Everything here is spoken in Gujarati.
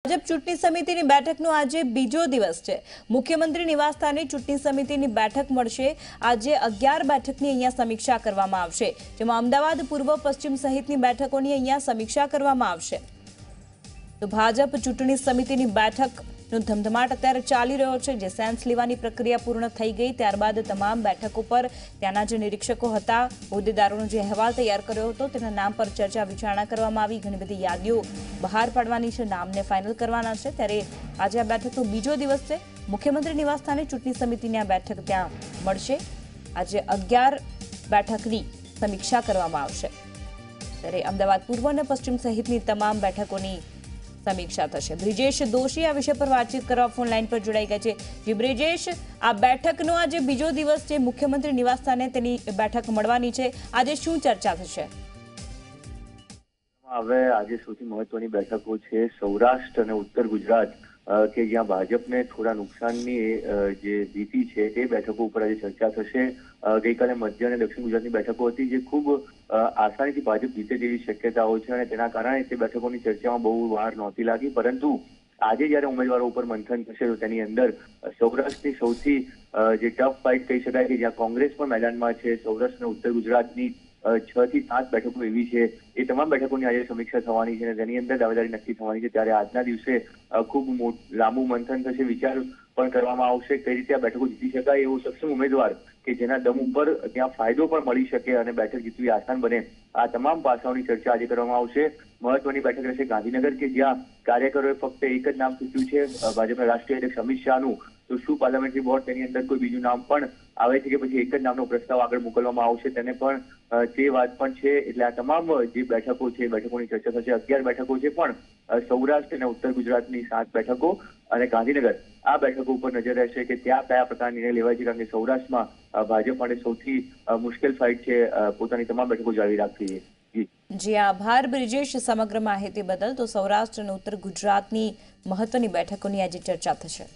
ભાજપ ચૂંટણી સમિતિની બેઠકનો આજે બીજો દિવસ છે। મુખ્યમંત્રી નિવાસસ્થાને ચૂંટણી સમિતિની બેઠક મળશે। આજે 11 બેઠકની અહીંયા સમીક્ષા કરવામાં આવશે, જેમાં અમદાવાદ પૂર્વ પશ્ચિમ સહિતની બેઠકોની અહીંયા સમીક્ષા કરવામાં આવશે। તો ભાજપ ચૂંટણી સમિતિની બેઠકનો ધમધમાટ અત્યારે ચાલી રહ્યો છે, જે સેન્સ લેવાની પ્રક્રિયા પૂર્ણ થઈ ગઈ ત્યારબાદ તમામ બેઠકો પર ત્યાંના જે નિરીક્ષકો હતા, હોદ્દેદારોનો જે અહેવાલ તૈયાર કર્યો હતો તેના નામ પર ચર્ચા વિચારણા કરવામાં આવી। ઘણી બધી યાદીઓ બહાર પાડવાની છે, નામને ફાઇનલ કરવાના છે। ત્યારે આજે આ બેઠકનો બીજો દિવસ છે। મુખ્યમંત્રી નિવાસસ્થાને ચૂંટણી સમિતિની આ બેઠક ત્યાં મળશે। આજે 11 બેઠકની સમીક્ષા કરવામાં આવશે। ત્યારે અમદાવાદ પૂર્વ અને પશ્ચિમ સહિતની તમામ બેઠકોની સમીક્ષા થશે। બ્રિજેશ દોશી આ વિષય પર વાતચીત કરવા ફોન લાઈન પર જોડાઈ ગયા છે। જી બ્રિજેશ, આ બેઠકનો આજે બીજો દિવસ છે, મુખ્યમંત્રી નિવાસસ્થાને તેની બેઠક મળવાની છે, આજે શું ચર્ચા થશે? હવે આજે સૌથી મહત્વની બેઠકો છે સૌરાષ્ટ્ર અને ઉત્તર ગુજરાત કે જ્યાં ભાજપને થોડા નુકસાનની જે ભીતિ છે એ બેઠકો ઉપર આજે ચર્ચા થશે। ગઈકાલે મધ્ય અને દક્ષિણ ગુજરાતની બેઠકો હતી જે ખૂબ આસાનીથી ભાજપ જીતે જેવી શક્યતાઓ છે અને તેના કારણે તે બેઠકોની ચર્ચામાં બહુ વાર નહોતી લાગી, પરંતુ આજે જ્યારે ઉમેદવારો ઉપર મંથન થશે તો તેની અંદર સૌરાષ્ટ્રની સૌથી જે ટફ ફાઇટ કહી શકાય કે જ્યાં કોંગ્રેસ પણ મેદાનમાં છે, સૌરાષ્ટ્ર અને ઉત્તર ગુજરાતની 6 થી 7 બેઠકો એવી છે, એ તમામ બેઠકોની આજે સમીક્ષા થવાની છે અને તેની અંદર દાવેદારી નક્કી થવાની છે। ત્યારે આજના દિવસે ખૂબ લાંબુ મંથન થશે, વિચાર પણ કરવામાં આવશે કઈ રીતે આ બેઠકો જીતી શકાય, એવો સક્ષમ ઉમેદવાર કે જેના દમ ઉપર ત્યાં ફાયદો પણ મળી શકે અને બેઠક જીતવી આસાન બને, આ તમામ પાસાઓની ચર્ચા આજે કરવામાં આવશે। મહત્વની બેઠક રહેશે ગાંધીનગર કે જ્યાં કાર્યકરોએ ફક્ત એક જ નામ સૂચ્યું છે, ભાજપના રાષ્ટ્રીય અધ્યક્ષ અમિત શાહનું। તો શું પાર્લામેન્ટરી બોર્ડ તેની અંદર કોઈ બીજું નામ પણ આવે છે કે પછી એક જ નામનો પ્રસ્તાવ આગળ મોકલવામાં આવશે, તેને પણ તે વાત પણ છે। એટલે આ તમામ જે બેઠકો છે બેઠકોની ચર્ચા થશે। 11 બેઠકો છે, પણ સૌરાષ્ટ્ર અને ઉત્તર ગુજરાતની 7 બેઠકો અને ગાંધીનગર આ બેઠકો ઉપર નજર રહેશે કે ત્યાં કયા પ્રકારના નિર્ણય લેવાય છે, કારણ કે સૌરાષ્ટ્રમાં ભાજપ માટે સૌથી મુશ્કેલ ફાઇટ છે પોતાની તમામ બેઠકો જાળવી રાખવી છે। જી આભાર બ્રિજેશ સમગ્ર માહિતી બદલ। તો સૌરાષ્ટ્ર અને ઉત્તર ગુજરાતની મહત્વની બેઠકોની આજે ચર્ચા થશે।